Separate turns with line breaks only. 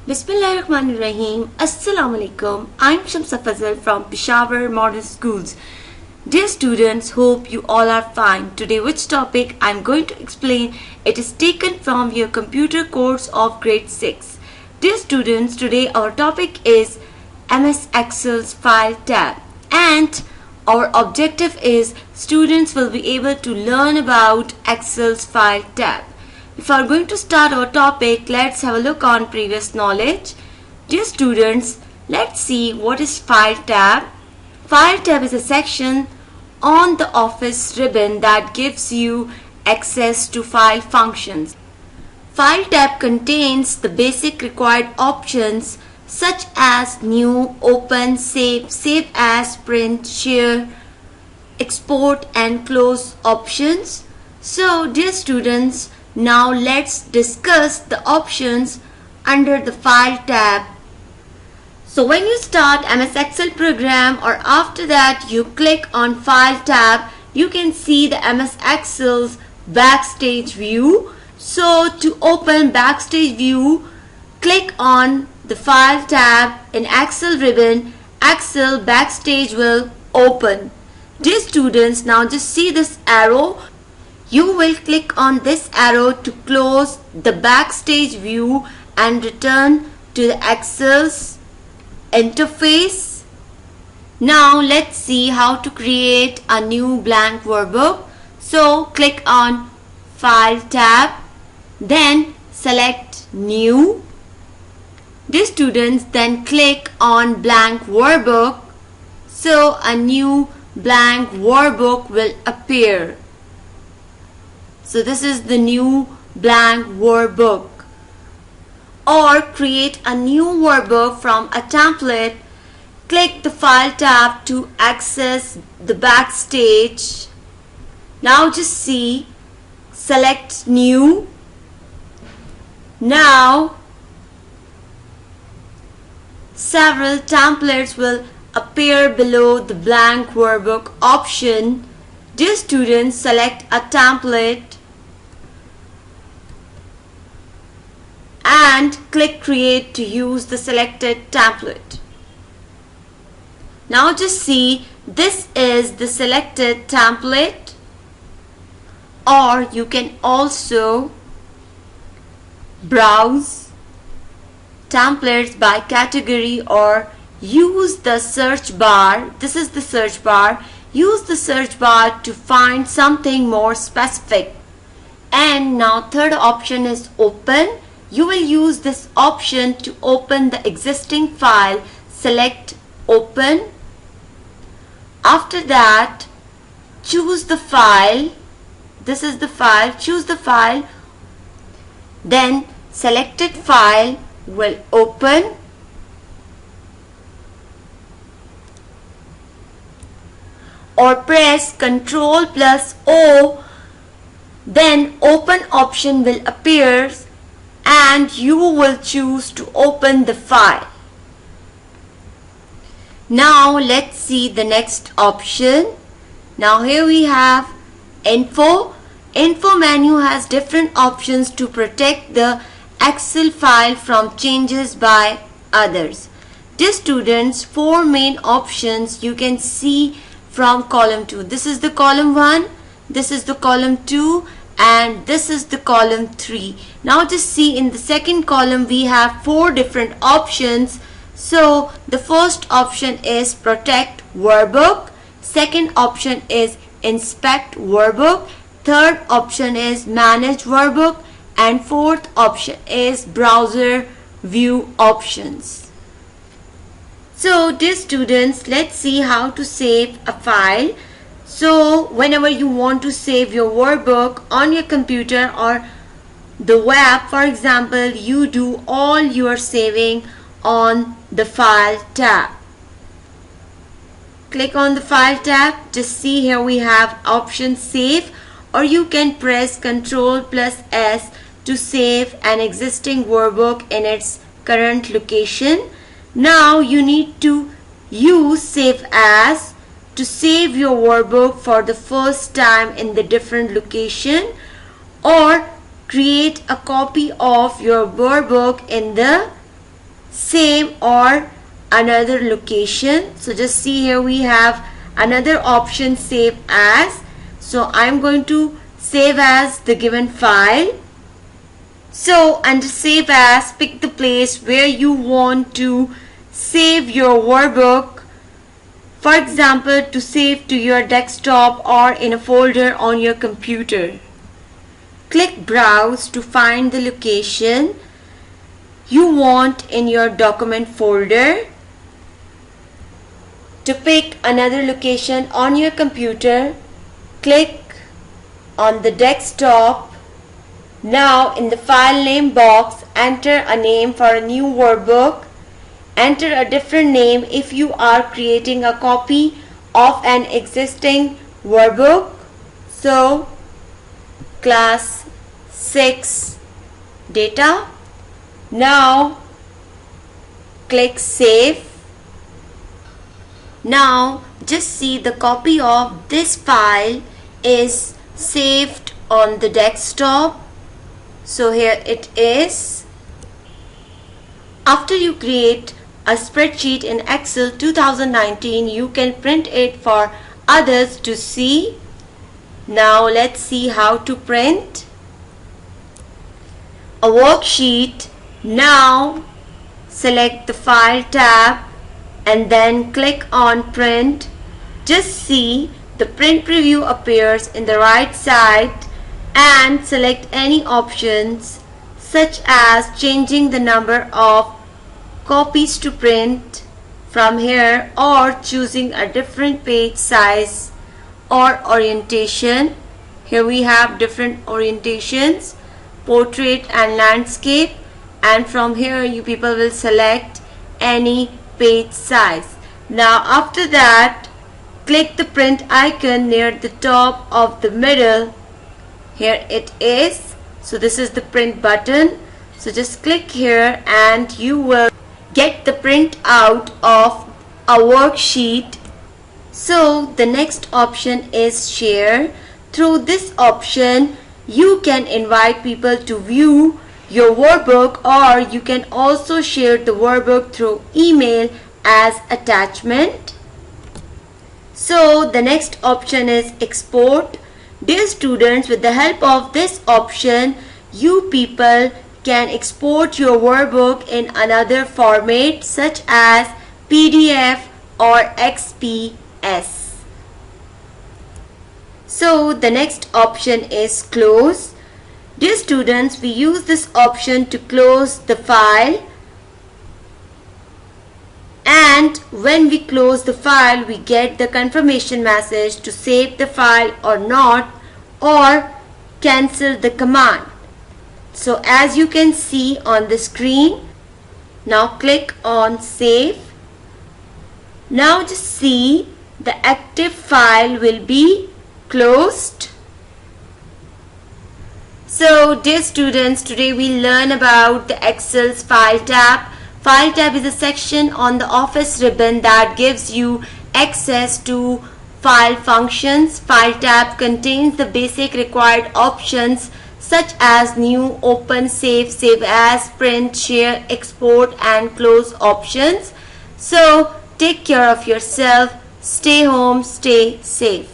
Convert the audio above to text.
Bismillahirrahmanirrahim. Assalamu alaikum. I'm Shamsa Fazal from Peshawar Model Schools. Dear students, hope you all are fine. Today which topic I'm going to explain, it is taken from your computer course of grade 6. Dear students, today our topic is MS Excel's File tab, and our objective is students will be able to learn about Excel's File tab. If we are going to start our topic, let's have a look on previous knowledge. Dear students, let's see what is File tab. File tab is a section on the Office ribbon that gives you access to file functions. File tab contains the basic required options such as new, open, save as, print, share, export and close options. So dear students, now let's discuss the options under the File tab. So when you start MS Excel program or after that you click on File tab, you can see the MS Excel's Backstage View. So to open Backstage View, click on the File tab in Excel ribbon. Excel Backstage will open. Dear students, now just see this arrow. You will click on this arrow to close the Backstage View and return to the Excel's interface. Now let's see how to create a new blank workbook. So click on File tab, then select New. Dear students, then click on Blank Workbook. So a new blank workbook will appear. So this is the new blank workbook. Or create a new workbook from a template. Click the File tab to access the Backstage. Now just see, select New. Now several templates will appear below the blank workbook option. Dear students, select a template and click Create to use the selected template. Now just see, this is the selected template, or you can also browse templates by category or use the search bar. This is the search bar. Use the search bar to find something more specific. And now third option is Open. You will use this option to open the existing file. Select Open. After that, choose the file. This is the file. Choose the file. Then selected file will open. Or press Ctrl plus O, then open option will appear and you will choose to open the file. Now let's see the next option. Now here we have Info. Info menu has different options to protect the Excel file from changes by others. Dear students, four main options you can see from column 2. This is the column 1, this is the column 2, and this is the column 3. Now just see, in the second column we have four different options. So the first option is Protect Workbook, second option is Inspect Workbook, third option is Manage Workbook, and fourth option is Browser View Options. So dear students, let's see how to save a file. So whenever you want to save your workbook on your computer or the web, for example, you do all your saving on the File tab. Click on the File tab. Just see, here we have option Save, or you can press Ctrl plus S to save an existing workbook in its current location. Now you need to use Save As to save your workbook for the first time in the different location, or create a copy of your workbook in the same or another location. So just see here we have another option, save as. So I'm going to save as the given file. So under save as, pick the place where you want to save your workbook. For example, to save to your desktop or in a folder on your computer. Click browse to find the location you want in your document folder. To pick another location on your computer, click on the desktop. Now in the file name box, enter a name for a new workbook. Enter a different name if you are creating a copy of an existing workbook. So class 6 data. Now click save. Now just see the copy of this file is saved on the desktop. So here it is. After you create a spreadsheet in Excel 2019, you can print it for others to see. Now let's see how to print a worksheet. Now select the File tab and then click on Print. Just see the print preview appears in the right side, and select any options such as changing the number of copies to print from here, or choosing a different page size or orientation. Here we have different orientations, portrait and landscape, and from here you people will select any page size. Now after that, click the print icon near the top of the middle. Here it is. So this is the print button. So just click here and you will get the print out of a worksheet. So the next option is share. Through this option, you can invite people to view your workbook, or you can also share the workbook through email as attachment. So the next option is export. Dear students, with the help of this option, you people can export your workbook in another format such as PDF or XPS. So the next option is close. Dear students, we use this option to close the file, and when we close the file we get the confirmation message to save the file or not, or cancel the command. So as you can see on the screen, now click on save. Now just see the active file will be closed. So dear students, today we learn about the Excel's File tab. File tab is a section on the Office ribbon that gives you access to file functions. File tab contains the basic required options such as new, open, save, save as, print, share, export and close options. So take care of yourself, stay home, stay safe.